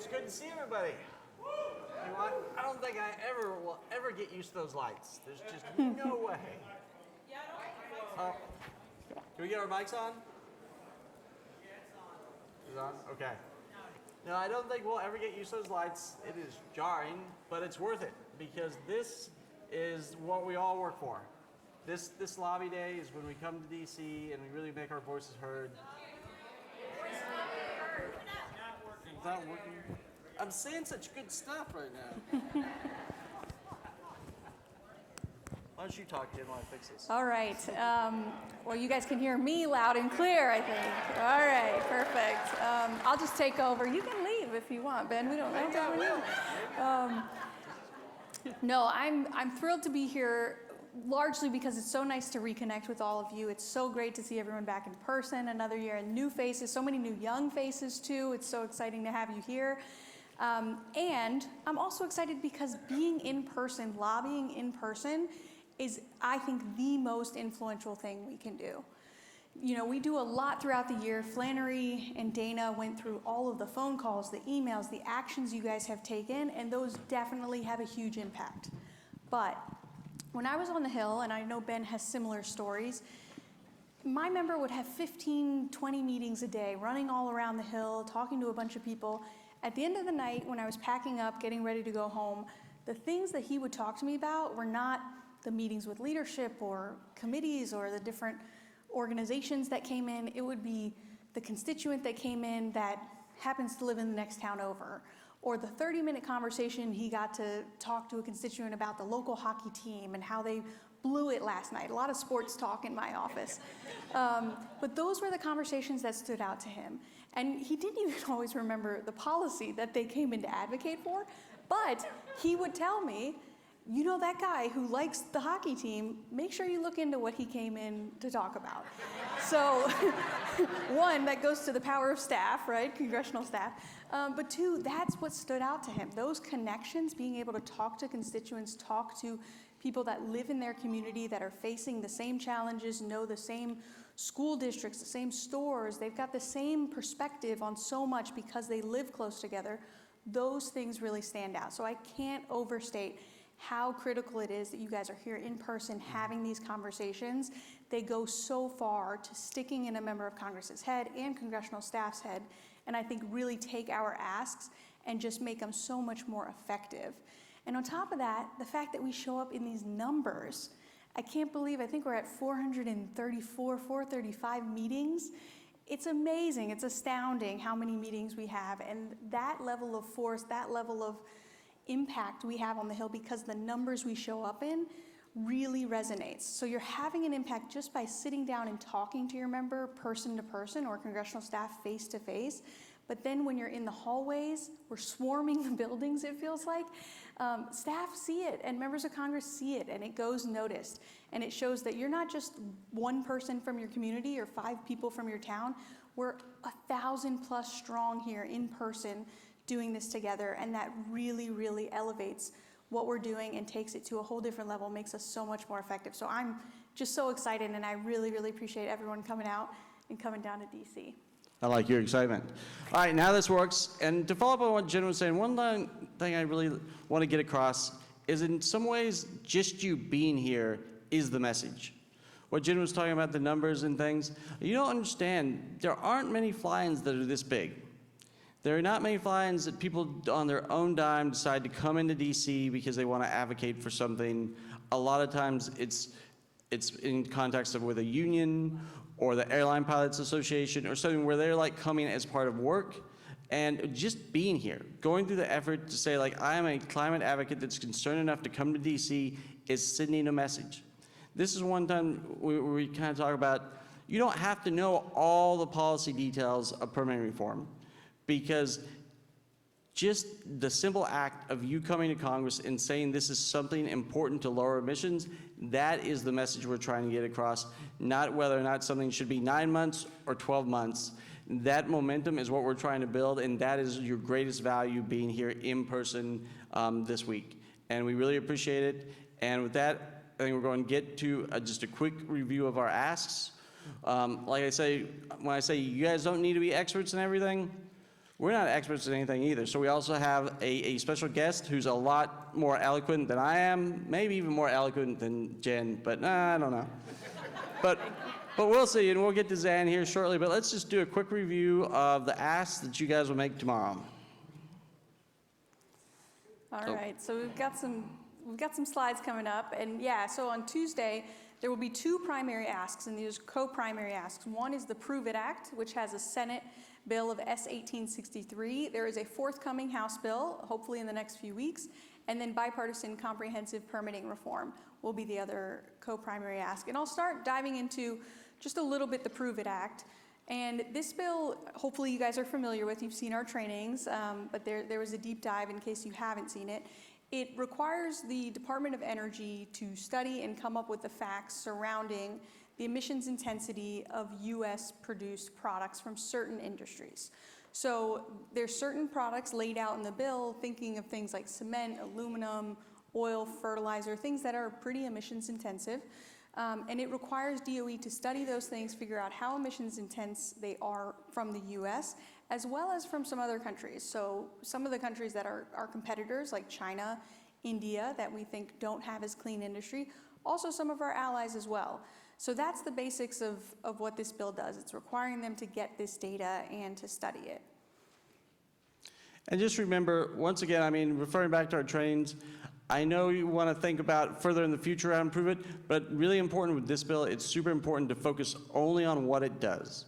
it's good to see everybody. You know what? I don't think I will ever get used to those lights. There's just no way. Can we get our mics on? It's on? Okay. No, I don't think we'll ever get used to those lights. It is jarring, but it's worth it because this is what we all work for. This lobby day is when we come to DC and we really make our voices heard. It's not working. I'm saying such good stuff right now. Why don't you talk, Jen, while I fix this? All right. Well, you guys can hear me loud and clear, I think. All right, perfect. I'll just take over. You can leave if you want, Ben. We don't know. No, I'm thrilled to be here, largely because it's so nice to reconnect with all of you. It's so great to see everyone back in person, another year, and new faces, so many new young faces too. It's so exciting to have you here. And I'm also excited because being in person, lobbying in person, is, I think, the most influential thing we can do. You know, we do a lot throughout the year. Flannery and Dana went through all of the phone calls, the emails, the actions you guys have taken, and those definitely have a huge impact. But when I was on the Hill, and I know Ben has similar stories, my member would have 15, 20 meetings a day, running all around the Hill, talking to a bunch of people. At the end of the night, when I was packing up, getting ready to go home, the things that he would talk to me about were not the meetings with leadership or committees or the different organizations that came in. It would be the constituent that came in that happens to live in the next town over, or the 30-minute conversation he got to talk to a constituent about the local hockey team and how they blew it last night. A lot of sports talk in my office. But those were the conversations that stood out to him. And he didn't even always remember the policy that they came in to advocate for, but he would tell me, you know, that guy who likes the hockey team, make sure you look into what he came in to talk about. So, one, that goes to the power of staff, right? Congressional staff. But two, that's what stood out to him. Those connections, being able to talk to constituents, talk to people that live in their community that are facing the same challenges, know the same school districts, the same stores, they've got the same perspective on so much because they live close together. Those things really stand out. So I can't overstate how critical it is that you guys are here in person having these conversations. They go so far to sticking in a member of Congress's head and congressional staff's head, and I think really take our asks and just make them so much more effective. And on top of that, the fact that we show up in these numbers, I can't believe, I think we're at 434, 435 meetings. It's amazing, it's astounding how many meetings we have, and that level of force, that level of impact we have on the Hill because the numbers we show up in really resonates. So you're having an impact just by sitting down and talking to your member person to person or congressional staff face to face. But then when you're in the hallways, we're swarming the buildings, it feels like. Staff see it and members of Congress see it, and it goes noticed. And it shows that you're not just one person from your community or 5 people from your town. We're 1,000+ strong here in person doing this together, and that really, really elevates what we're doing and takes it to a whole different level, makes us so much more effective. So I'm just so excited, and I really, really appreciate everyone coming out and coming down to DC. I like your excitement. All right, now this works. And to follow up on what Jen was saying, one thing I really want to get across is in some ways, just you being here is the message. What Jen was talking about, the numbers and things, you don't understand, there aren't many fly-ins that are this big. There are not many fly-ins that people on their own dime decide to come into DC because they want to advocate for something. A lot of times it's in context of with a union or the Airline Pilots Association or something where they're like coming as part of work. And just being here, going through the effort to say like, I am a climate advocate that's concerned enough to come to DC is sending a message. This is one time where we kind of talk about, you don't have to know all the policy details of permitting reform, because just the simple act of you coming to Congress and saying this is something important to lower emissions, that is the message we're trying to get across, not whether or not something should be 9 months or 12 months. That momentum is what we're trying to build, and that is your greatest value being here in person this week. And we really appreciate it. And with that, I think we're going to get to just a quick review of our asks. Like I say, when I say you guys don't need to be experts in everything, We're not experts in anything either, so we also have a special guest who's a lot more eloquent than I am, maybe even more eloquent than Jen, but I don't know. But we'll see, and we'll get to Xan here shortly, but let's just do a quick review of the asks that you guys will make tomorrow. All right, so we've got some slides coming up, and yeah, so on Tuesday, there will be two primary asks, and these are co-primary asks. One is the Prove It Act, which has a Senate bill of S 1863. There is a forthcoming House bill, hopefully in the next few weeks, and then bipartisan comprehensive permitting reform will be the other co-primary ask. And I'll start diving into just a little bit the Prove It Act. And this bill, hopefully you guys are familiar with, you've seen our trainings, but there was a deep dive in case you haven't seen it. It requires the Department of Energy to study and come up with the facts surrounding the emissions intensity of US produced products from certain industries. So there's certain products laid out in the bill, thinking of things like cement, aluminum, oil, fertilizer, things that are pretty emissions intensive. And it requires DOE to study those things, figure out how emissions intense they are from the US, as well as from some other countries. So some of the countries that are our competitors, like China, India, that we think don't have as clean industry, also some of our allies as well. So that's the basics of what this bill does. It's requiring them to get this data and to study it. And just remember, once again, I mean, referring back to our trainings, I know you want to think about further in the future how to improve it, but really important with this bill, it's super important to focus only on what it does.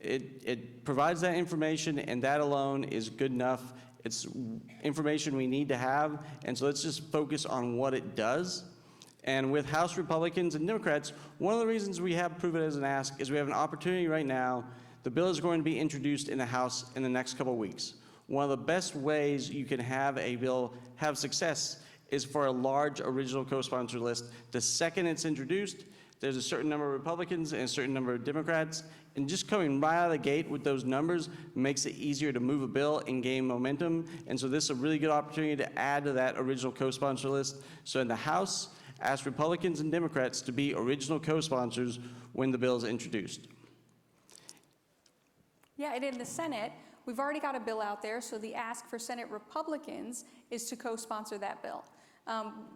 It provides that information, and that alone is good enough. It's information we need to have, and so let's just focus on what it does. And with House Republicans and Democrats, one of the reasons we have Prove It as an ask is we have an opportunity right now. The bill is going to be introduced in the House in the next couple of weeks. One of the best ways you can have a bill have success is for a large original co-sponsor list. The second it's introduced, there's a certain number of Republicans and a certain number of Democrats, and just coming right out of the gate with those numbers makes it easier to move a bill and gain momentum. And so this is a really good opportunity to add to that original co-sponsor list. So in the House, ask Republicans and Democrats to be original co-sponsors when the bill is introduced. Yeah, and in the Senate, we've already got a bill out there, so the ask for Senate Republicans is to co-sponsor that bill.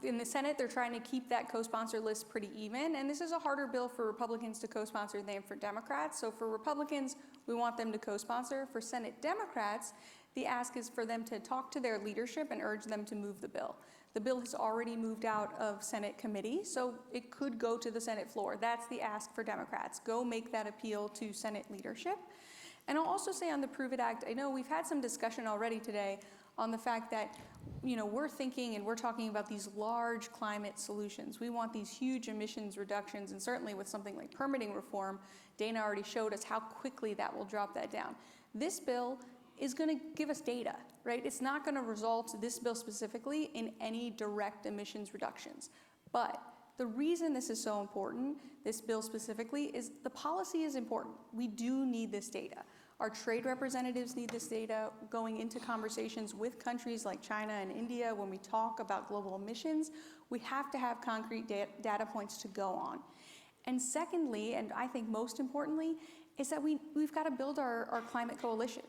In the Senate, they're trying to keep that co-sponsor list pretty even, and this is a harder bill for Republicans to co-sponsor than for Democrats. So for Republicans, we want them to co-sponsor. For Senate Democrats, the ask is for them to talk to their leadership and urge them to move the bill. The bill has already moved out of Senate committee, so it could go to the Senate floor. That's the ask for Democrats. Go make that appeal to Senate leadership. And I'll also say on the Prove It Act, I know we've had some discussion already today on the fact that, you know, we're thinking and we're talking about these large climate solutions. We want these huge emissions reductions, and certainly with something like permitting reform, Dana already showed us how quickly that will drop that down. This bill is going to give us data, right? It's not going to result, this bill specifically, in any direct emissions reductions. But the reason this is so important, this bill specifically, is the policy is important. We do need this data. Our trade representatives need this data going into conversations with countries like China and India. When we talk about global emissions, we have to have concrete data points to go on. And secondly, and I think most importantly, is that we've got to build our climate coalition.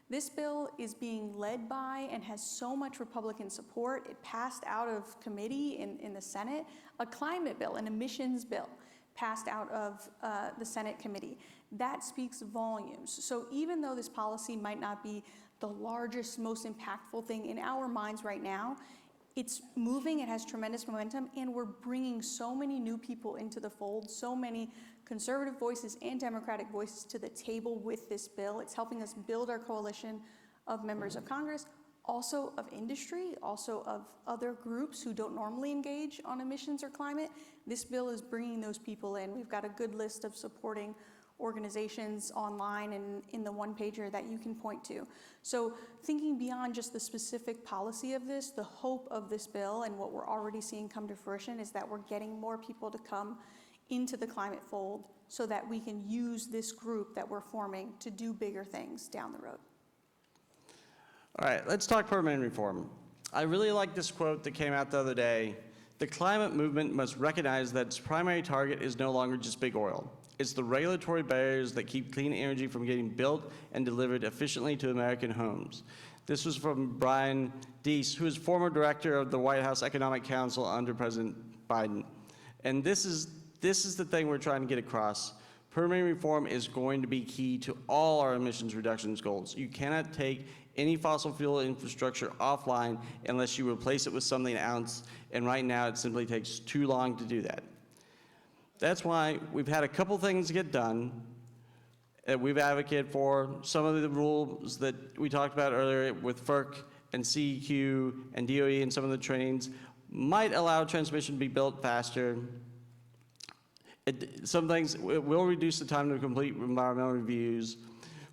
This bill is being led by and has so much Republican support. It passed out of committee in the Senate, a climate bill, an emissions bill, passed out of the Senate committee. That speaks volumes. So even though this policy might not be the largest, most impactful thing in our minds right now, it's moving, it has tremendous momentum, and we're bringing so many new people into the fold, so many conservative voices and Democratic voices to the table with this bill. It's helping us build our coalition of members of Congress, also of industry, also of other groups who don't normally engage on emissions or climate. This bill is bringing those people in. We've got a good list of supporting organizations online and in the one-pager that you can point to. So thinking beyond just the specific policy of this, the hope of this bill and what we're already seeing come to fruition is that we're getting more people to come into the climate fold so that we can use this group that we're forming to do bigger things down the road. All right, let's talk permitting reform. I really like this quote that came out the other day. The climate movement must recognize that its primary target is no longer just big oil. It's the regulatory barriers that keep clean energy from getting built and delivered efficiently to American homes. This was from Brian Deese, who is former director of the White House Economic Council under President Biden. And this is the thing we're trying to get across. Permitting reform is going to be key to all our emissions reductions goals. You cannot take any fossil fuel infrastructure offline unless you replace it with something else, and right now it simply takes too long to do that. That's why we've had a couple things get done that we've advocated for. Some of the rules that we talked about earlier with FERC and CEQ and DOE and some of the trains might allow transmission to be built faster. Some things will reduce the time to complete environmental reviews.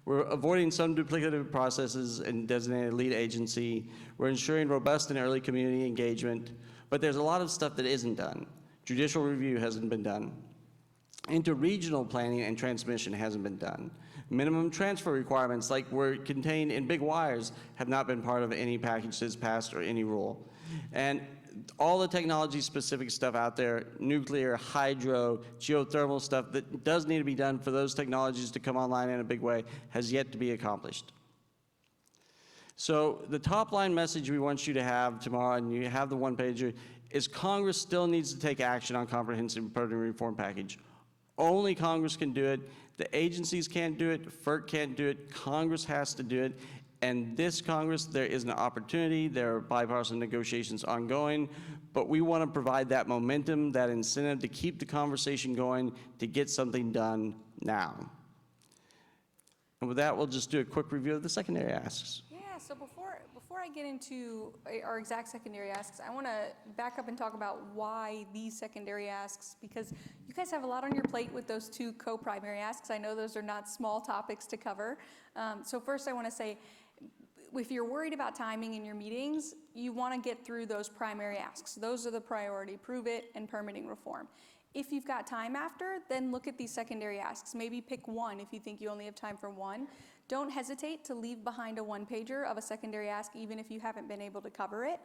We're avoiding some duplicative processes and designated lead agency. We're ensuring robust and early community engagement, but there's a lot of stuff that isn't done. Judicial review hasn't been done. Interregional planning and transmission hasn't been done. Minimum transfer requirements, like were contained in big wires, have not been part of any package that's passed or any rule. And all the technology-specific stuff out there, nuclear, hydro, geothermal stuff that does need to be done for those technologies to come online in a big way, has yet to be accomplished. So the top line message we want you to have tomorrow, and you have the one-pager, is Congress still needs to take action on comprehensive permitting reform package. Only Congress can do it. The agencies can't do it. FERC can't do it. Congress has to do it. And this Congress, there is an opportunity. There are bipartisan negotiations ongoing, but we want to provide that momentum, that incentive to keep the conversation going, to get something done now. And with that, we'll just do a quick review of the secondary asks. Yeah, so before I get into our exact secondary asks, I want to back up and talk about why these secondary asks, because you guys have a lot on your plate with those two co-primary asks. I know those are not small topics to cover. So first I want to say, if you're worried about timing in your meetings, you want to get through those primary asks. Those are the priority: prove it and permitting reform. If you've got time after, then look at these secondary asks. Maybe pick one if you think you only have time for one. Don't hesitate to leave behind a one-pager of a secondary ask, even if you haven't been able to cover it.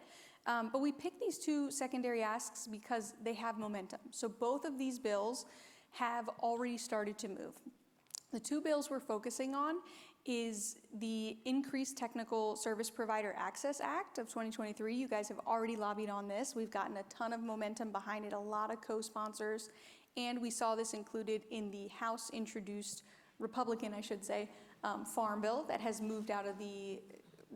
But we picked these two secondary asks because they have momentum. So both of these bills have already started to move. The two bills we're focusing on is the Increased Technical Service Provider Access Act of 2023. You guys have already lobbied on this. We've gotten a ton of momentum behind it, a lot of co-sponsors, and we saw this included in the House-introduced, Republican, I should say, Farm Bill that has moved out of the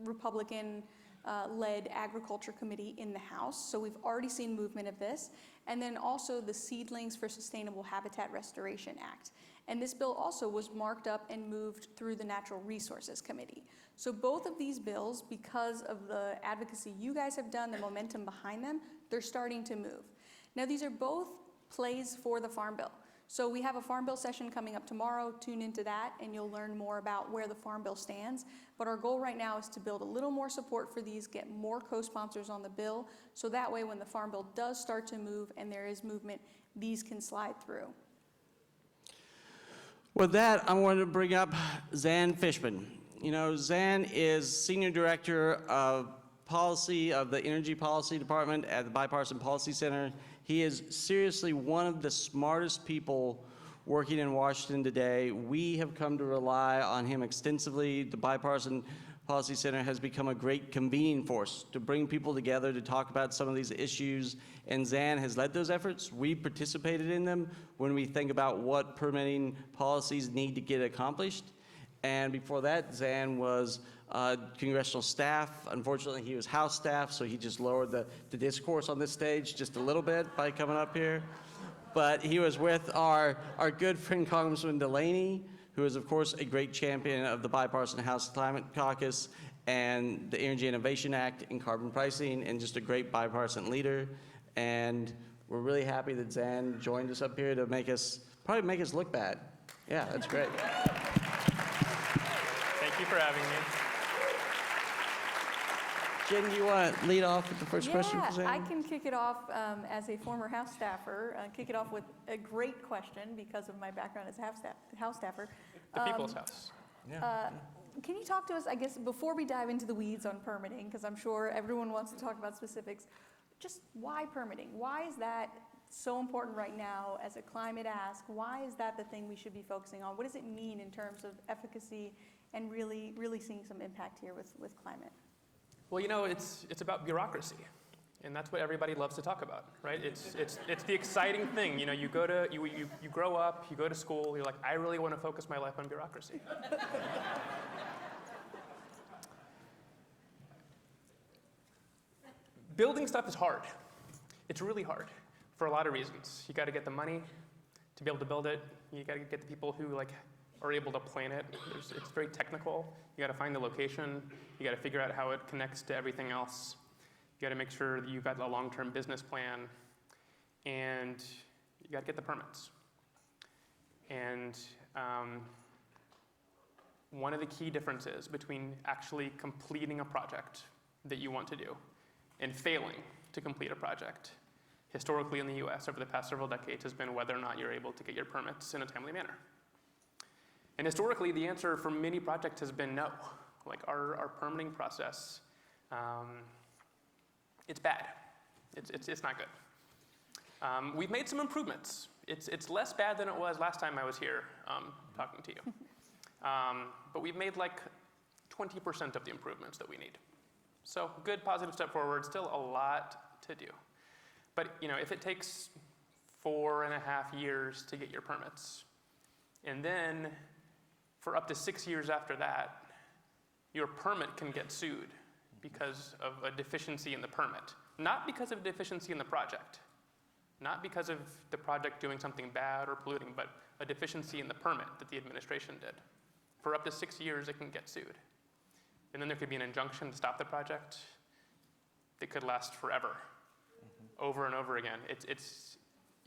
Republican-led Agriculture Committee in the House. So we've already seen movement of this. And then also the Seedlings for Sustainable Habitat Restoration Act. And this bill also was marked up and moved through the Natural Resources Committee. So both of these bills, because of the advocacy you guys have done, the momentum behind them, they're starting to move. Now these are both plays for the Farm Bill. So we have a Farm Bill session coming up tomorrow. Tune into that and you'll learn more about where the Farm Bill stands. But our goal right now is to build a little more support for these, get more co-sponsors on the bill, so that way when the Farm Bill does start to move and there is movement, these can slide through. With that, I wanted to bring up Xan Fishman. You know, Xan is Senior Director of Policy of the Energy Policy Department at the Bipartisan Policy Center. He is seriously one of the smartest people working in Washington today. We have come to rely on him extensively. The Bipartisan Policy Center has become a great convening force to bring people together to talk about some of these issues, and Xan has led those efforts. We participated in them when we think about what permitting policies need to get accomplished. And before that, Xan was congressional staff. Unfortunately, he was House staff, so he just lowered the discourse on this stage just a little bit by coming up here. But he was with our good friend Congressman Delaney, who is, of course, a great champion of the Bipartisan House Climate Caucus and the Energy Innovation Act and carbon pricing, and just a great bipartisan leader. And we're really happy that Xan joined us up here to probably make us look bad. Yeah, that's great. Thank you for having me. Jenn, you want to lead off with the first question for Xan? Yeah, I can kick it off as a former House staffer, kick it off with a great question because of my background as a House staffer. The People's House. Yeah. Can you talk to us, I guess, before we dive into the weeds on permitting, because I'm sure everyone wants to talk about specifics, just why permitting? Why is that so important right now as a climate ask? Why is that the thing we should be focusing on? What does it mean in terms of efficacy and really seeing some impact here with climate? Well, it's about bureaucracy. And that's what everybody loves to talk about, right? It's the exciting thing. You grow up, you go to school, you're like, I really want to focus my life on bureaucracy. Building stuff is hard. It's really hard for a lot of reasons. You got to get the money to be able to build it. You got to get the people who are able to plan it. It's very technical. You got to find the location. You got to figure out how it connects to everything else. You got to make sure that you've got a long-term business plan, and you got to get the permits. And one of the key differences between actually completing a project that you want to do and failing to complete a project, historically in the US over the past several decades, has been whether or not you're able to get your permits in a timely manner. And historically, the answer for many projects has been no. Our permitting process, it's bad. It's not good. We've made some improvements. It's less bad than it was last time I was here talking to you. But we've made 20% of the improvements that we need. So good, positive step forward, still a lot to do. But if it takes 4.5 years to get your permits, and then for up to 6 years after that, your permit can get sued because of a deficiency in the permit. Not because of a deficiency in the project. Not because of the project doing something bad or polluting, but a deficiency in the permit that the administration did. For up to 6 years, it can get sued. And then there could be an injunction to stop the project. It could last forever, over and over again.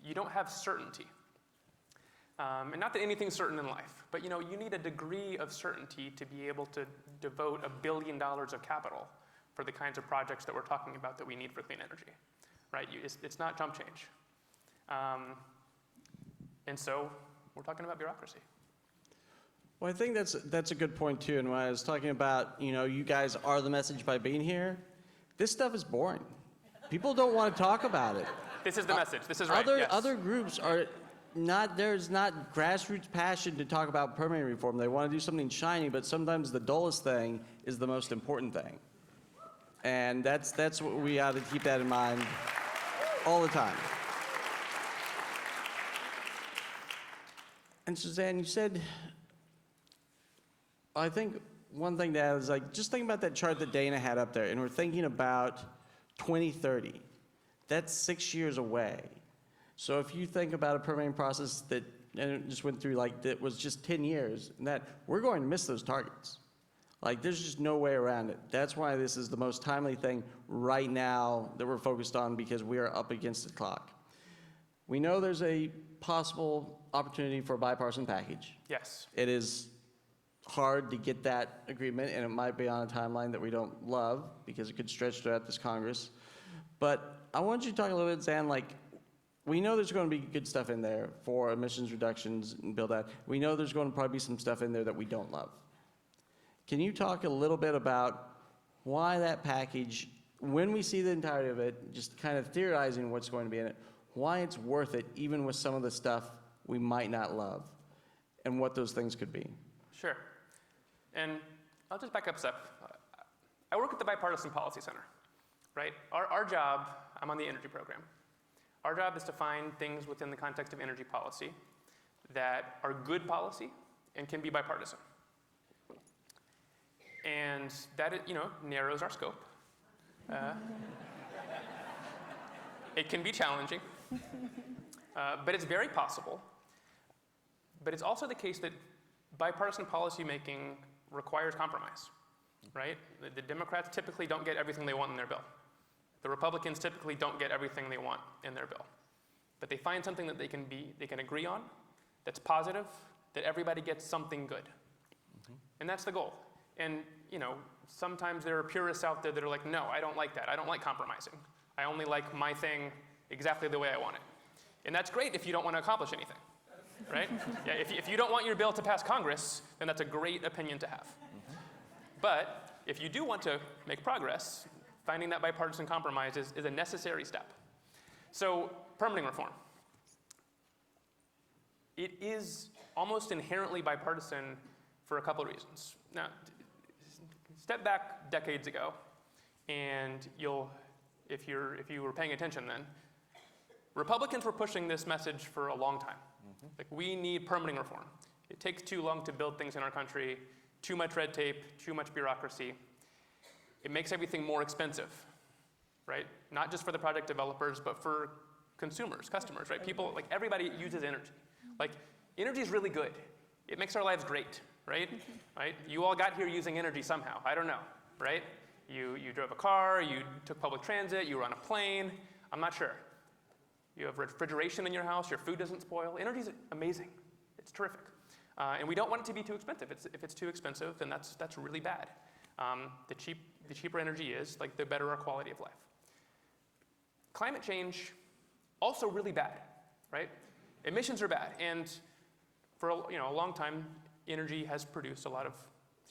You don't have certainty. And not that anything's certain in life, but you need a degree of certainty to be able to devote $1 billion of capital for the kinds of projects that we're talking about that we need for clean energy, right? It's not jump change. And so we're talking about bureaucracy. Well, I think that's a good point too. And when I was talking about, you guys are the message by being here, this stuff is boring. People don't want to talk about it. This is the message. This is right. Other groups are there's not grassroots passion to talk about permitting reform. They want to do something shiny, but sometimes the dullest thing is the most important thing. And that's what we ought to keep that in mind all the time. And Suzanne, you said, I think one thing to add is just think about that chart that Dana had up there, and we're thinking about 2030. That's 6 years away. So if you think about a permitting process that just went through that was just 10 years, and that we're going to miss those targets. There's just no way around it. That's why this is the most timely thing right now that we're focused on, because we are up against the clock. We know there's a possible opportunity for a bipartisan package. Yes. It is hard to get that agreement, and it might be on a timeline that we don't love because it could stretch throughout this Congress. But I want you to talk a little bit, Xan, we know there's going to be good stuff in there for emissions reductions and build out. We know there's going to probably be some stuff in there that we don't love. Can you talk a little bit about why that package, when we see the entirety of it, just kind of theorizing what's going to be in it, why it's worth it, even with some of the stuff we might not love, and what those things could be? Sure. And I'll just back up a step. I work at the Bipartisan Policy Center, right? Our job, I'm on the energy program. Our job is to find things within the context of energy policy that are good policy and can be bipartisan. And that, narrows our scope. It can be challenging, but it's very possible. But it's also the case that bipartisan policymaking requires compromise, right? The Democrats typically don't get everything they want in their bill. The Republicans typically don't get everything they want in their bill. But they find something that they can agree on, that's positive, that everybody gets something good. Mm-hmm. And that's the goal. And, sometimes there are purists out there that are like, no, I don't like that. I don't like compromising. I only like my thing exactly the way I want it. And that's great if you don't want to accomplish anything, right? Yeah, if you don't want your bill to pass Congress, then that's a great opinion to have. Mm-hmm. But if you do want to make progress, finding that bipartisan compromise is a necessary step. So permitting reform. It is almost inherently bipartisan for a couple of reasons. Now, step back decades ago, and if you were paying attention then, Republicans were pushing this message for a long time. Like, we need permitting reform. It takes too long to build things in our country, too much red tape, too much bureaucracy. It makes everything more expensive, right? Not just for the project developers, but for consumers, customers, right? People, like, everybody uses energy. Like, energy is really good. It makes our lives great, right? Right? You all got here using energy somehow. I don't know, right? You drove a car, you took public transit, you were on a plane. I'm not sure. You have refrigeration in your house, your food doesn't spoil. Energy is amazing. It's terrific. And we don't want it to be too expensive. If it's too expensive, then that's really bad. The cheaper energy is, like, the better our quality of life. Climate change, also really bad, right? Emissions are bad, and for a long time, energy has produced a lot of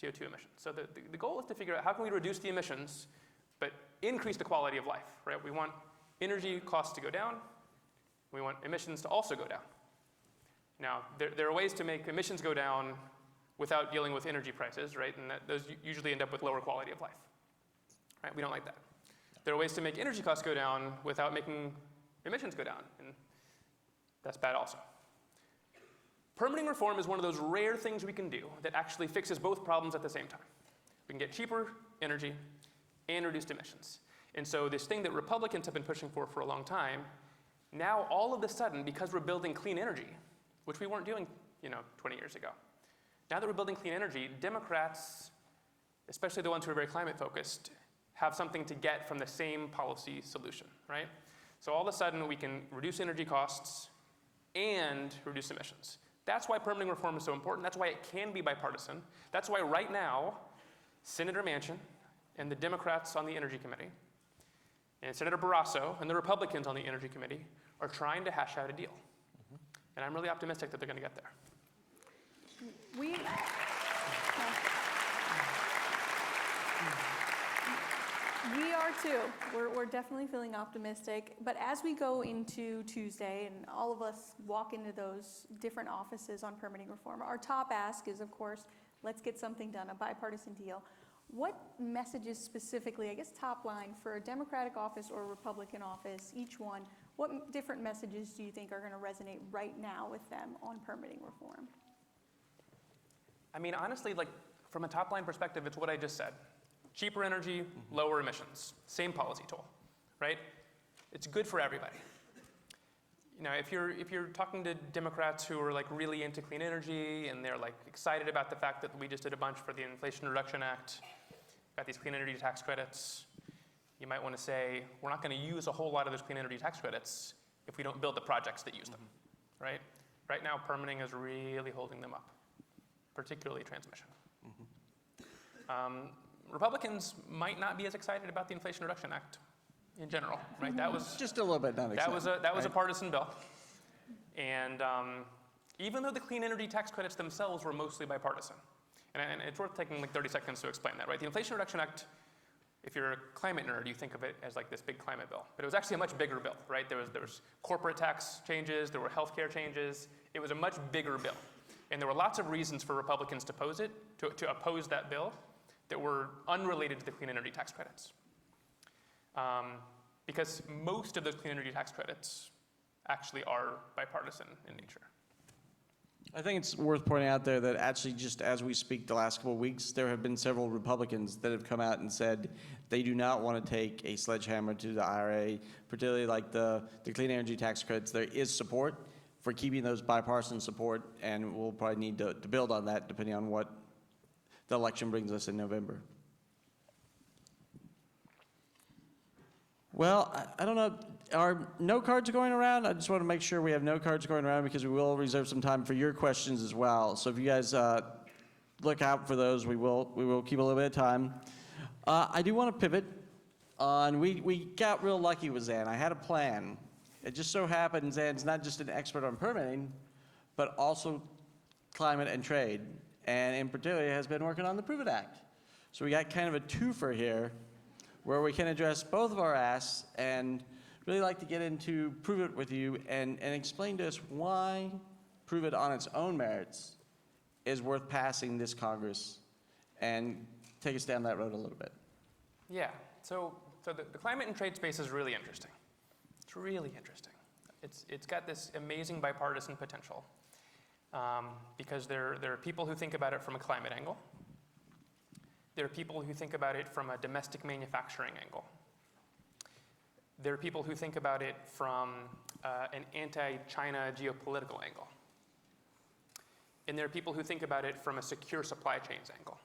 CO2 emissions. So the goal is to figure out how can we reduce the emissions, but increase the quality of life, right? We want energy costs to go down. We want emissions to also go down. Now, there are ways to make emissions go down without dealing with energy prices, right? And those usually end up with lower quality of life, right? We don't like that. There are ways to make energy costs go down without making emissions go down, and that's bad also. Permitting reform is one of those rare things we can do that actually fixes both problems at the same time. We can get cheaper energy and reduced emissions. And so this thing that Republicans have been pushing for a long time, now all of a sudden, because we're building clean energy, which we weren't doing 20 years ago, now that we're building clean energy, Democrats, especially the ones who are very climate focused, have something to get from the same policy solution, right? So all of a sudden we can reduce energy costs and reduce emissions. That's why permitting reform is so important. That's why it can be bipartisan. That's why right now, Senator Manchin and the Democrats on the Energy Committee, and Senator Barrasso and the Republicans on the Energy Committee are trying to hash out a deal. And I'm really optimistic that they're going to get there. We are too. We're definitely feeling optimistic. But as we go into Tuesday and all of us walk into those different offices on permitting reform, our top ask is, of course, let's get something done, a bipartisan deal. What messages specifically, I guess top line, for a Democratic office or a Republican office, each one, what different messages do you think are going to resonate right now with them on permitting reform? I mean, honestly, like, from a top line perspective, it's what I just said. Cheaper energy, lower emissions, same policy tool, right? It's good for everybody. If you're talking to Democrats who are, like, really into clean energy and they're, like, excited about the fact that we just did a bunch for the Inflation Reduction Act, got these clean energy tax credits, you might want to say, we're not going to use a whole lot of those clean energy tax credits if we don't build the projects that use them, right? Right now, permitting is really holding them up, particularly transmission. Republicans might not be as excited about the Inflation Reduction Act in general, right? That was Just a little bit not excited. That was a partisan bill, and even though the clean energy tax credits themselves were mostly bipartisan, and it's worth taking like 30 seconds to explain that, right? The Inflation Reduction Act, if you're a climate nerd, you think of it as like this big climate bill, but it was actually a much bigger bill, right? There was corporate tax changes, there were healthcare changes. It was a much bigger bill, and there were lots of reasons for Republicans to oppose that bill that were unrelated to the clean energy tax credits. Because most of those clean energy tax credits actually are bipartisan in nature. I think it's worth pointing out there that actually just as we speak the last couple of weeks, there have been several Republicans that have come out and said they do not want to take a sledgehammer to the IRA, particularly like the clean energy tax credits. There is support for keeping those bipartisan support, and we'll probably need to build on that depending on what the election brings us in November. Well, I don't know. Are no cards going around? I just want to make sure we have no cards going around because we will reserve some time for your questions as well. So if you guys look out for those, we will keep a little bit of time. I do want to pivot on. We got real lucky with Xan. I had a plan. It just so happens Xan's not just an expert on permitting, but also climate and trade, and in particular has been working on the Prove It Act. So we got kind of a twofer here. where we can address both of our asks and really like to get into Prove It with you and explain to us why Prove It on its own merits is worth passing this Congress and take us down that road a little bit. Yeah, so the climate and trade space is really interesting. It's really interesting. It's got this amazing bipartisan potential because there are people who think about it from a climate angle. There are people who think about it from a domestic manufacturing angle. There are people who think about it from an anti-China geopolitical angle. And there are people who think about it from a secure supply chains angle.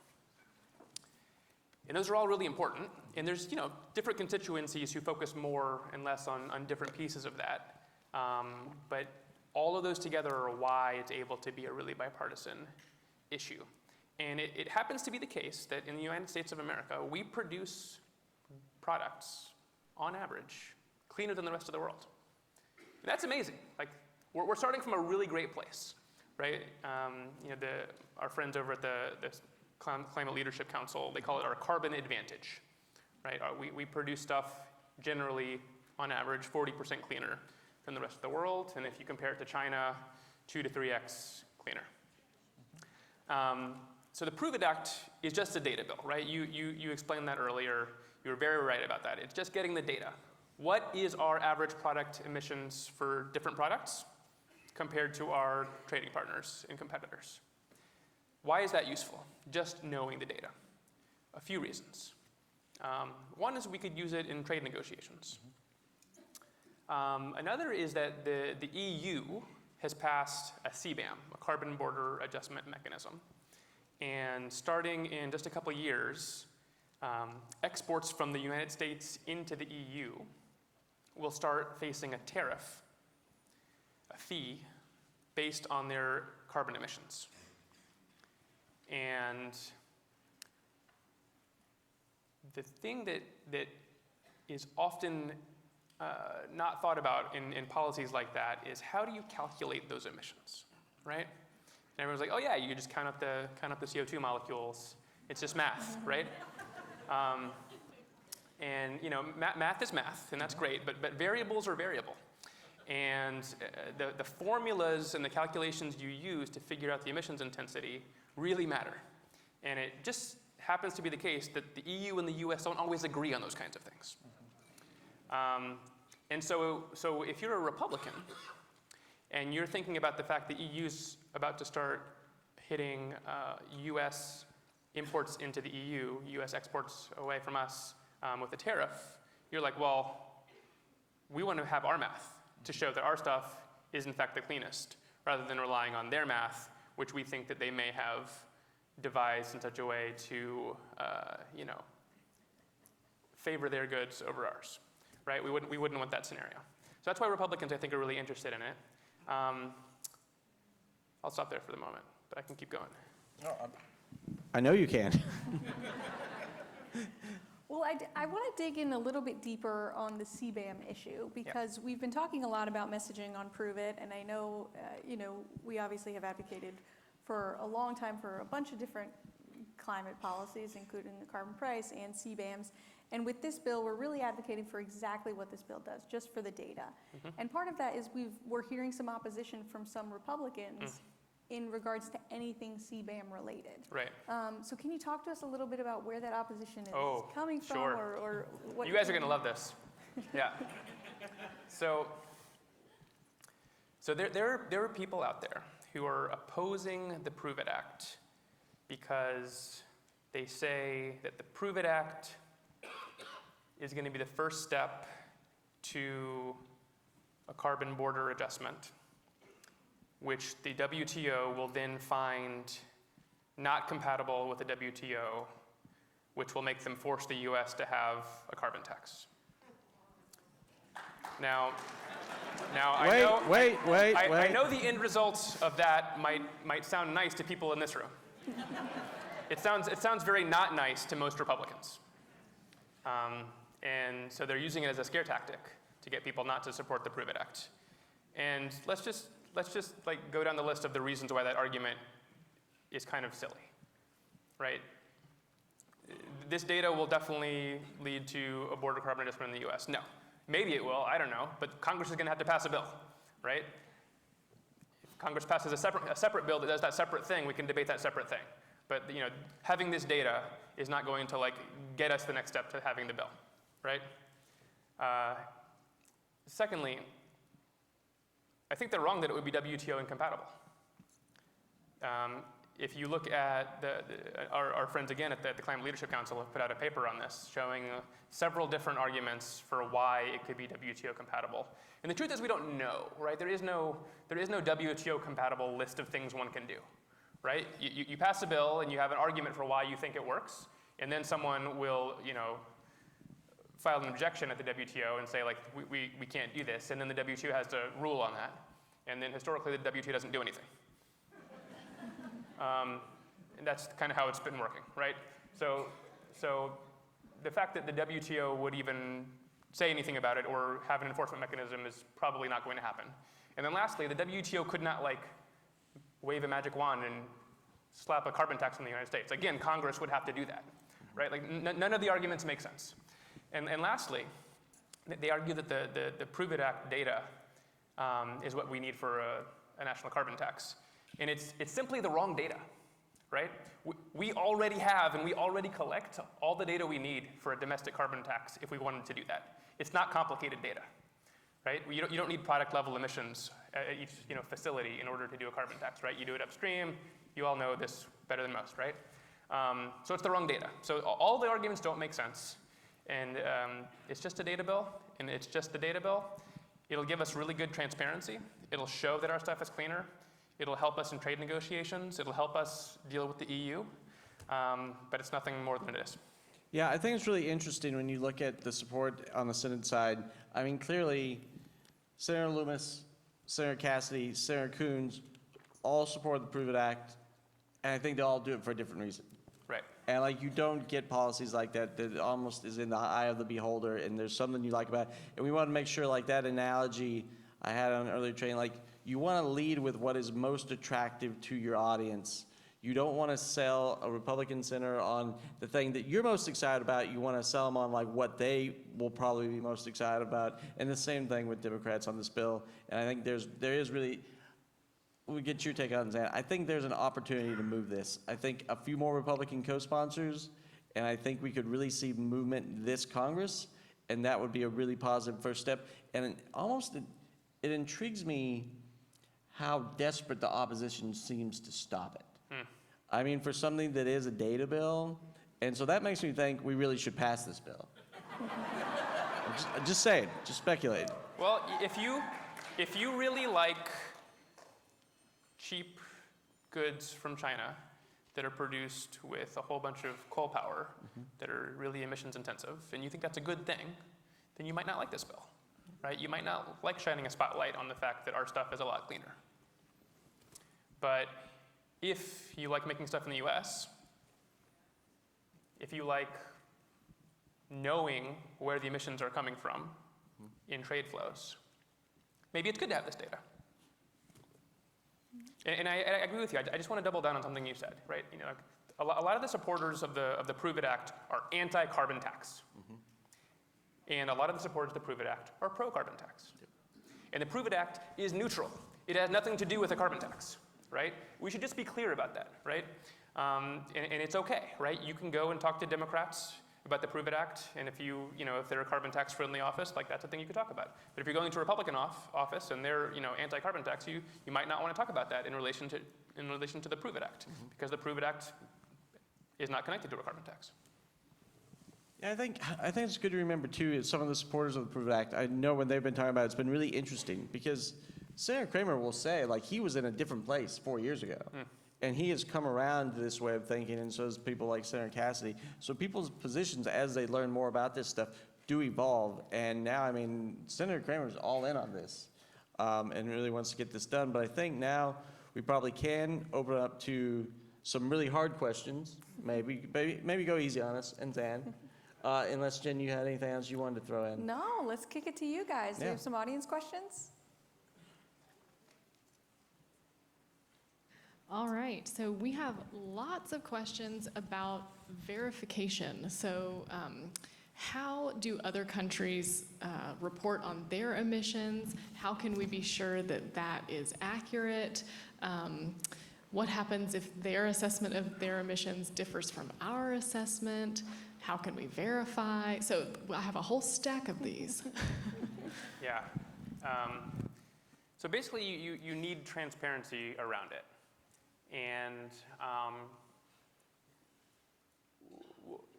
And those are all really important. And there's different constituencies who focus more and less on different pieces of that. But all of those together are why it's able to be a really bipartisan issue. And it happens to be the case that in the United States of America, we produce products, on average, cleaner than the rest of the world. And that's amazing. Like, we're starting from a really great place, right? Our friends over at the Climate Leadership Council, they call it our carbon advantage, right? We produce stuff generally, on average, 40% cleaner than the rest of the world. And if you compare it to China, 2 to 3x cleaner. So the Prove It Act is just a data bill, right? You explained that earlier. You were very right about that. It's just getting the data. What is our average product emissions for different products compared to our trading partners and competitors? Why is that useful? Just knowing the data. A few reasons. One is we could use it in trade negotiations. Another is that the EU has passed a CBAM, a carbon border adjustment mechanism. And starting in just a couple years, exports from the United States into the EU will start facing a tariff, a fee, based on their carbon emissions. And the thing that is often not thought about in policies like that is how do you calculate those emissions, right? And everyone's like, oh yeah, you just count up the CO2 molecules. It's just math, right? And math is math, and that's great, but variables are variable. And the formulas and the calculations you use to figure out the emissions intensity really matter. And it just happens to be the case that the EU and the US don't always agree on those kinds of things. And so if you're a Republican and you're thinking about the fact that the EU's about to start hitting US imports into the EU, US exports away from us with a tariff, you're like, well, we want to have our math to show that our stuff is in fact the cleanest, rather than relying on their math, which we think that they may have devised in such a way to, favor their goods over ours, right? We wouldn't want that scenario. So that's why Republicans, I think, are really interested in it. I'll stop there for the moment, but I can keep going. I know you can. Well, I want to dig in a little bit deeper on the CBAM issue because we've been talking a lot about messaging on Prove It, and I know, we obviously have advocated for a long time for a bunch of different climate policies, including the carbon price and CBAMs. And with this bill, we're really advocating for exactly what this bill does, just for the data. Mm-hmm. And part of that is we're hearing some opposition from some Republicans in regards to anything CBAM related. Right. So can you talk to us a little bit about where that opposition is coming from, sure. or what? You guys are going to love this. Yeah. So there are people out there who are opposing the Prove It Act because they say that the Prove It Act is going to be the first step to a carbon border adjustment, which the WTO will then find not compatible with the WTO, which will make them force the US to have a carbon tax. Now I know the end results of that might sound nice to people in this room. It sounds very not nice to most Republicans. And so they're using it as a scare tactic to get people not to support the Prove It Act. And let's just like go down the list of the reasons why that argument is kind of silly, right? this data will definitely lead to a border carbon adjustment in the US. No. Maybe it will, I don't know, but Congress is going to have to pass a bill, right? If Congress passes a separate bill that does that separate thing, we can debate that separate thing. But having this data is not going to get us the next step to having the bill, right? Secondly, I think they're wrong that it would be WTO incompatible. If you look at our friends again at the Climate Leadership Council have put out a paper on this showing several different arguments for why it could be WTO compatible. And the truth is we don't know, right? There is no WTO compatible list of things one can do, right? You pass a bill and you have an argument for why you think it works, and then someone will, file an objection at the WTO and say we can't do this, and then the WTO has to rule on that. And then historically the WTO doesn't do anything. And that's kind of how it's been working, right? So the fact that the WTO would even say anything about it or have an enforcement mechanism is probably not going to happen. And then lastly, the WTO could not wave a magic wand and slap a carbon tax on the United States. Again, Congress would have to do that, right? None of the arguments make sense. And lastly, they argue that the Prove It Act data is what we need for a national carbon tax. And it's simply the wrong data, right? We already have and we already collect all the data we need for a domestic carbon tax if we wanted to do that. It's not complicated data, right? You don't need product level emissions at each facility in order to do a carbon tax, right? You do it upstream. You all know this better than most, right? So it's the wrong data. So all the arguments don't make sense. And it's just a data bill, and it's just the data bill. It'll give us really good transparency. It'll show that our stuff is cleaner. It'll help us in trade negotiations. It'll help us deal with the EU, but it's nothing more than it is. Yeah, I think it's really interesting when you look at the support on the Senate side. I mean, clearly, Senator Loomis, Senator Cassidy, Senator Coons all support the Prove It Act, and I think they all do it for a different reason. Right. And you don't get policies like that almost is in the eye of the beholder, and there's something you like about it. And we want to make sure that analogy I had on earlier training, you want to lead with what is most attractive to your audience. You don't want to sell a Republican senator on the thing that you're most excited about. You want to sell them on what they will probably be most excited about. And the same thing with Democrats on this bill. And I think there is really, we'll get your take on that. I think there's an opportunity to move this. I think a few more Republican co-sponsors, and I think we could really see movement this Congress, and that would be a really positive first step. And it intrigues me how desperate the opposition seems to stop it. I mean, for something that is a data bill, and so that makes me think we really should pass this bill. just saying, just speculating. Well, if you really like cheap goods from China that are produced with a whole bunch of coal power that are really emissions intensive, and you think that's a good thing, then you might not like this bill, right? You might not like shining a spotlight on the fact that our stuff is a lot cleaner. But if you like making stuff in the US, if you like knowing where the emissions are coming from in trade flows, maybe it's good to have this data. And I agree with you. I just want to double down on something you said, right? A lot of the supporters of the Prove It Act are anti-carbon tax. And a lot of the supporters of the Prove It Act are pro-carbon tax. And the Prove It Act is neutral. It has nothing to do with a carbon tax, right? We should just be clear about that, right? And it's okay, right? You can go and talk to Democrats about the Prove It Act, and if they're a carbon tax friendly office, that's a thing you could talk about. But if you're going to a Republican office and they're anti-carbon tax, you might not want to talk about that in relation to the Prove It Act, because the Prove It Act is not connected to a carbon tax. Yeah, I think it's good to remember too is some of the supporters of the Prove It Act. I know when they've been talking about it, it's been really interesting because Senator Kramer will say he was in a different place 4 years ago. And he has come around to this way of thinking, and so has people like Senator Cassidy. So people's positions, as they learn more about this stuff, do evolve. And now, Senator Kramer's all in on this and really wants to get this done. But I think now we probably can open up to some really hard questions. Maybe go easy on us, and Xan. Unless, Jen, you had anything else you wanted to throw in. No, let's kick it to you guys. Do you have some audience questions? All right, so we have lots of questions about verification. So how do other countries report on their emissions? How can we be sure that that is accurate? What happens if their assessment of their emissions differs from our assessment? How can we verify? So I have a whole stack of these. Yeah. So basically, you need transparency around it. And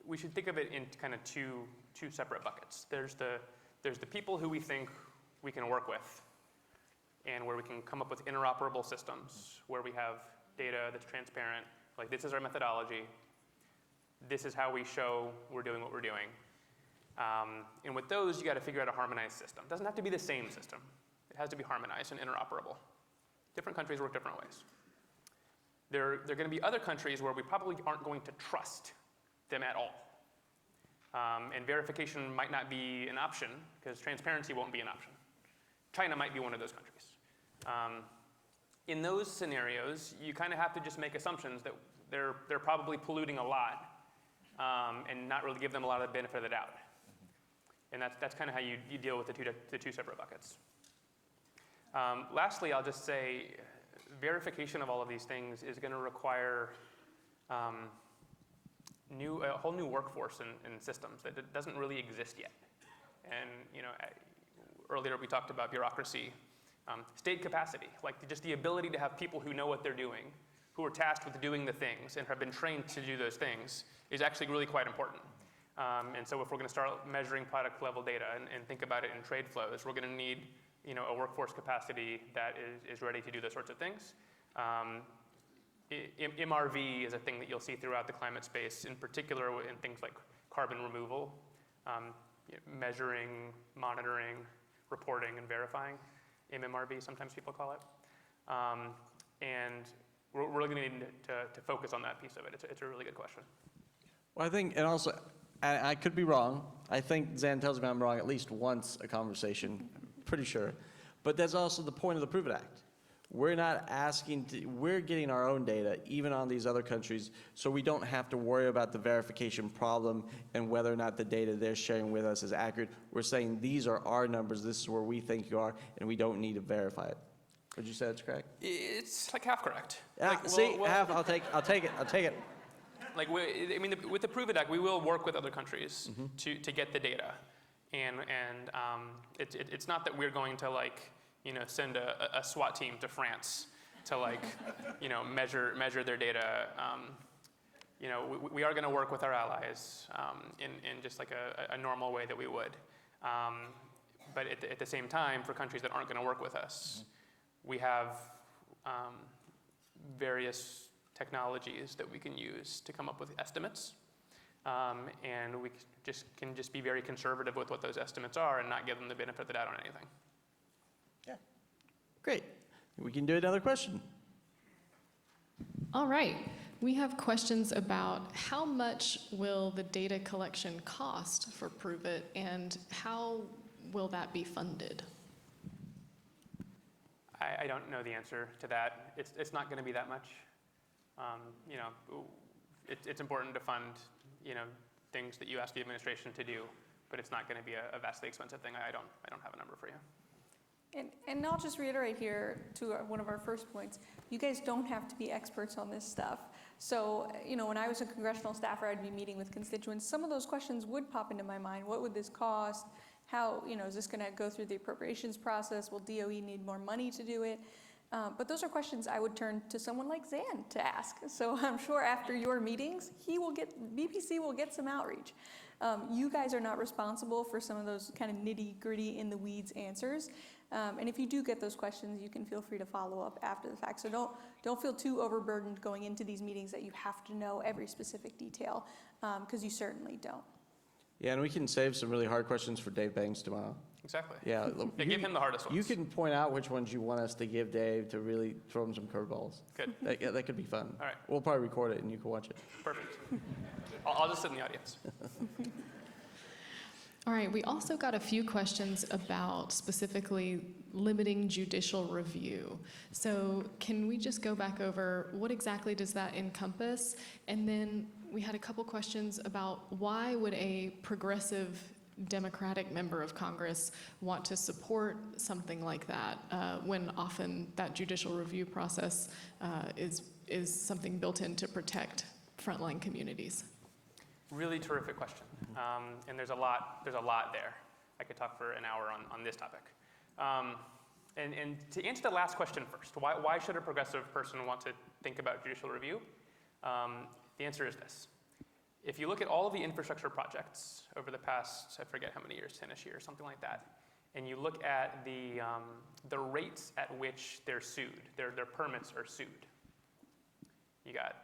we should think of it in kind of two separate buckets. There's the people who we think we can work with, and where we can come up with interoperable systems, where we have data that's transparent, like this is our methodology, this is how we show we're doing what we're doing. And with those, you got to figure out a harmonized system. It doesn't have to be the same system. It has to be harmonized and interoperable. Different countries work different ways. There are going to be other countries where we probably aren't going to trust them at all. And verification might not be an option, because transparency won't be an option. China might be one of those countries. In those scenarios, you kind of have to just make assumptions that they're probably polluting a lot, and not really give them a lot of the benefit of the doubt. And that's kind of how you deal with the two separate buckets. Lastly, I'll just say verification of all of these things is going to require a whole new workforce and systems that doesn't really exist yet. And earlier we talked about bureaucracy, state capacity, like just the ability to have people who know what they're doing, who are tasked with doing the things and have been trained to do those things, is actually really quite important. And so if we're going to start measuring product level data and think about it in trade flows, we're going to need a workforce capacity that is ready to do those sorts of things. MRV is a thing that you'll see throughout the climate space, in particular in things like carbon removal, measuring, monitoring, reporting, and verifying. MMRV, sometimes people call it. And we're really going to need to focus on that piece of it. It's a really good question. Well, I think, and also, I could be wrong. I think Xan tells me I'm wrong at least once a conversation, pretty sure. But that's also the point of the Prove It Act. We're not we're getting our own data, even on these other countries, so we don't have to worry about the verification problem and whether or not the data they're sharing with us is accurate. We're saying these are our numbers, this is where we think you are, and we don't need to verify it. Would you say that's correct? It's like half correct. Half, I'll take it. Like, with the Prove It Act, we will work with other countries to get the data. And it's not that we're going to send a SWAT team to France to measure their data. We are going to work with our allies in just like a normal way that we would. But at the same time, for countries that aren't going to work with us, we have various technologies that we can use to come up with estimates. And we can just be very conservative with what those estimates are and not give them the benefit of the doubt on anything. Yeah. Great. We can do another question. All right. We have questions about how much will the data collection cost for Prove It, and how will that be funded? I don't know the answer to that. It's not going to be that much. It's important to fund things that you ask the administration to do, but it's not going to be a vastly expensive thing. I don't have a number for you. And I'll just reiterate here to one of our first points, you guys don't have to be experts on this stuff. So, when I was a congressional staffer, I'd be meeting with constituents. Some of those questions would pop into my mind. What would this cost? How, is this going to go through the appropriations process? Will DOE need more money to do it? But those are questions I would turn to someone like Xan to ask. So I'm sure after your meetings, BPC will get some outreach. You guys are not responsible for some of those kind of nitty-gritty in the weeds answers. And if you do get those questions, you can feel free to follow up after the fact. So don't feel too overburdened going into these meetings that you have to know every specific detail, because you certainly don't. Yeah, and we can save some really hard questions for Dave Banks tomorrow. Exactly. Yeah, give him the hardest ones. You can point out which ones you want us to give Dave to really throw him some curveballs. Good. That could be fun. All right. We'll probably record it and you can watch it. Perfect. I'll just sit in the audience. All right, we also got a few questions about specifically limiting judicial review. So can we just go back over what exactly does that encompass? And then we had a couple questions about why would a progressive Democratic member of Congress want to support something like that when often that judicial review process is something built in to protect frontline communities? Really terrific question, and there's a lot there. I could talk for an hour on this topic. And to answer the last question first, why should a progressive person want to think about judicial review? The answer is this. If you look at all of the infrastructure projects over the past, I forget how many years, 10-ish years, something like that, and you look at the rates at which they're sued, their permits are sued. You got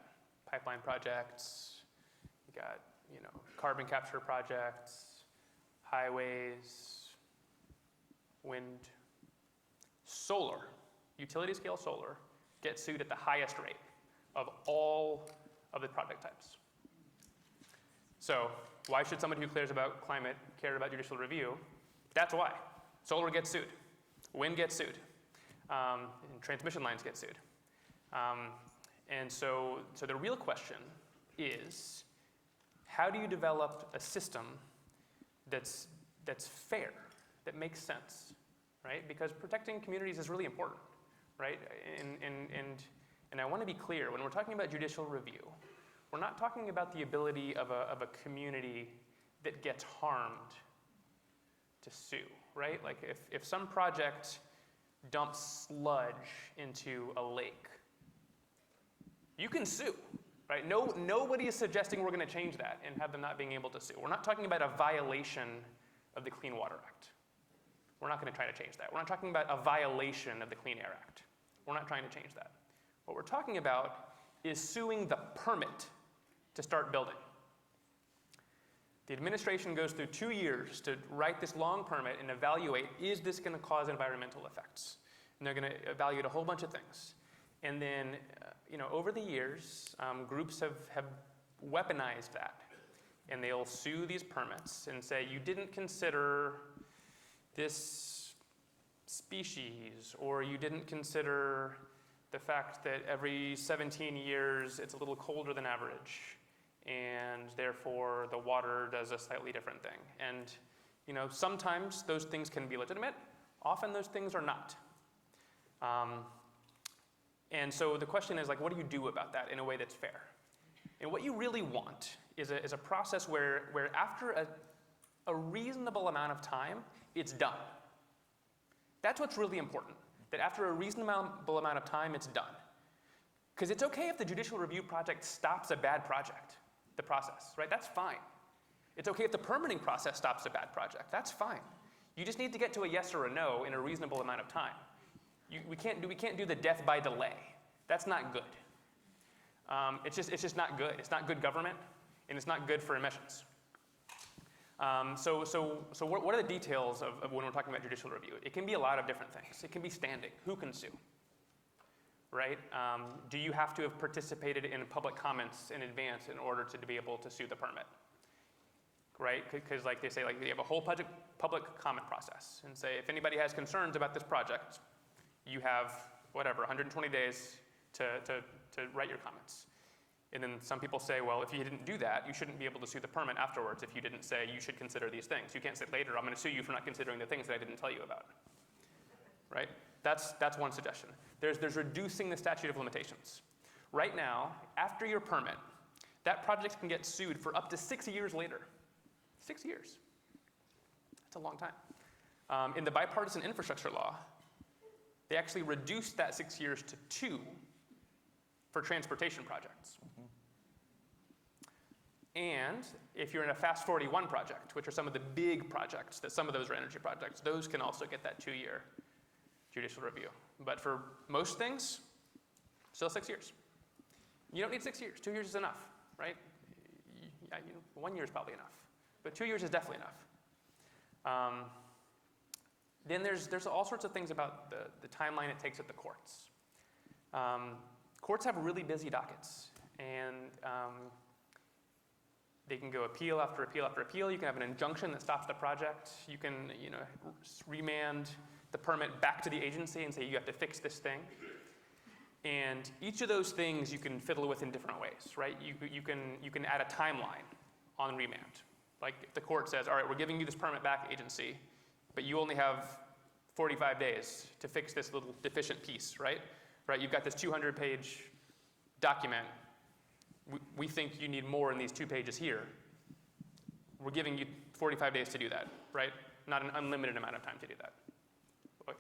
pipeline projects, you got carbon capture projects, highways, wind, solar, utility scale solar gets sued at the highest rate of all of the project types. So why should somebody who cares about climate care about judicial review? That's why. Solar gets sued, wind gets sued, and transmission lines get sued. And so the real question is, how do you develop a system that's fair, that makes sense, right? Because protecting communities is really important, right? And I want to be clear, when we're talking about judicial review, we're not talking about the ability of a community that gets harmed to sue, right? Like if some project dumps sludge into a lake, you can sue, right? Nobody is suggesting we're going to change that and have them not being able to sue. We're not talking about a violation of the Clean Water Act. We're not going to try to change that. We're not talking about a violation of the Clean Air Act. We're not trying to change that. What we're talking about is suing the permit to start building. The administration goes through 2 years to write this long permit and evaluate, is this going to cause environmental effects? And they're going to evaluate a whole bunch of things. And then, over the years, groups have weaponized that. And they'll sue these permits and say, you didn't consider this species, or you didn't consider the fact that every 17 years it's a little colder than average, and therefore the water does a slightly different thing. And sometimes those things can be legitimate, often those things are not. And so the question is, what do you do about that in a way that's fair? And what you really want is a process where after a reasonable amount of time, it's done. That's what's really important, that after a reasonable amount of time, it's done. Because it's okay if the judicial review project stops a bad project, the process, right? That's fine. It's okay if the permitting process stops a bad project. That's fine. You just need to get to a yes or a no in a reasonable amount of time. We can't do the death by delay. That's not good. It's just not good. It's not good government, and it's not good for emissions. So what are the details of when we're talking about judicial review? It can be a lot of different things. It can be standing. Who can sue? Right? Do you have to have participated in public comments in advance in order to be able to sue the permit? Right? Because they say, you have a whole public comment process, and say, if anybody has concerns about this project, you have 120 days to write your comments. And then some people say, well, if you didn't do that, you shouldn't be able to sue the permit afterwards if you didn't say you should consider these things. You can't say later, I'm going to sue you for not considering the things that I didn't tell you about. Right? That's one suggestion. There's reducing the statute of limitations. Right now, after your permit, that project can get sued for up to 6 years later. 6 years. That's a long time. In the Bipartisan Infrastructure Law, they actually reduced that 6 years to 2 for transportation projects. And if you're in a Fast 41 project, which are some of the big projects, that some of those are energy projects, those can also get that 2-year judicial review. But for most things, still 6 years. You don't need 6 years. 2 years is enough, right? 1 year is probably enough. But 2 years is definitely enough. Then there's all sorts of things about the timeline it takes at the courts. Courts have really busy dockets, and They can go appeal after appeal after appeal. You can have an injunction that stops the project. You can, remand the permit back to the agency and say you have to fix this thing. And each of those things you can fiddle with in different ways, right? You can add a timeline on remand. Like if the court says, all right, we're giving you this permit back, agency, but you only have 45 days to fix this little deficient piece, right? Right, you've got this 200-page document. We think you need more in these 2 pages here. We're giving you 45 days to do that, right? Not an unlimited amount of time to do that.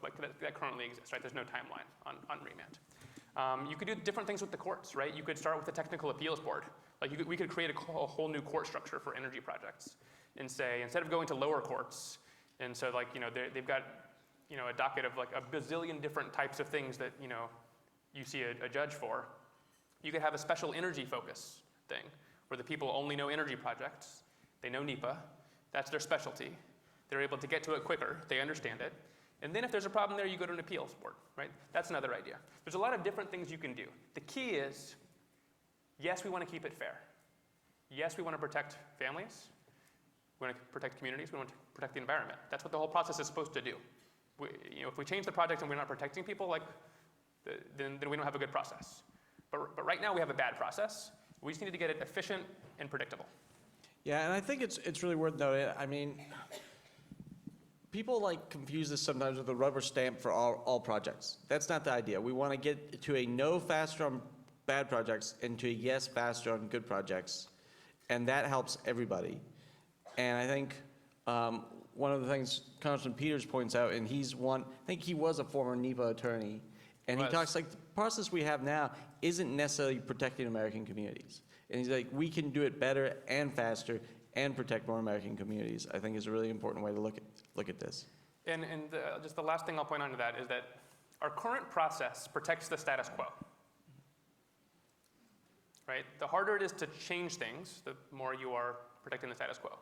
Like that currently exists, right? There's no timeline on remand. You could do different things with the courts, right? You could start with the technical appeals board. Like we could create a whole new court structure for energy projects and say, instead of going to lower courts, and so they've got a docket of like a bazillion different types of things that you see a judge for. You could have a special energy focus thing where the people only know energy projects. They know NEPA. That's their specialty. They're able to get to it quicker. They understand it. And then if there's a problem there, you go to an appeals board, right? That's another idea. There's a lot of different things you can do. The key is, yes, we want to keep it fair. Yes, we want to protect families. We want to protect communities. We want to protect the environment. That's what the whole process is supposed to do. If we change the project and we're not protecting people, then we don't have a good process. But right now we have a bad process. We just need to get it efficient and predictable. Yeah, and I think it's really worth noting. I mean, people confuse this sometimes with a rubber stamp for all projects. That's not the idea. We want to get to a no faster on bad projects and to a yes faster on good projects, and that helps everybody. And I think one of the things Congressman Peters points out, and I think he was a former NEPA attorney, and he talks the process we have now isn't necessarily protecting American communities. And he's like, we can do it better and faster and protect more American communities. I think is a really important way to look at this. And just the last thing I'll point on to that is that our current process protects the status quo. Right? The harder it is to change things, the more you are protecting the status quo.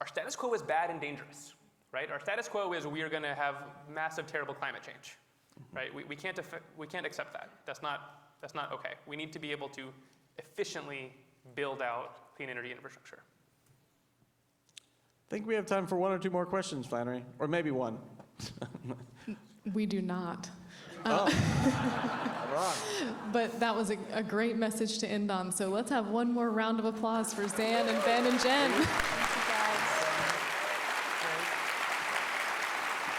Our status quo is bad and dangerous, right? Our status quo is we are going to have massive, terrible climate change, right? We can't accept that. That's not okay. We need to be able to efficiently build out clean energy infrastructure. I think we have time for 1 or 2 more questions, Flannery, or maybe 1. We do not. Oh, wrong. But that was a great message to end on. So let's have one more round of applause for Xan and Ben and Jenn. Thank you, guys.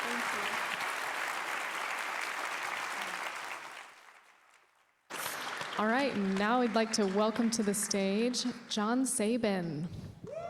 Thank you. All right, now I'd like to welcome to the stage John Sabin.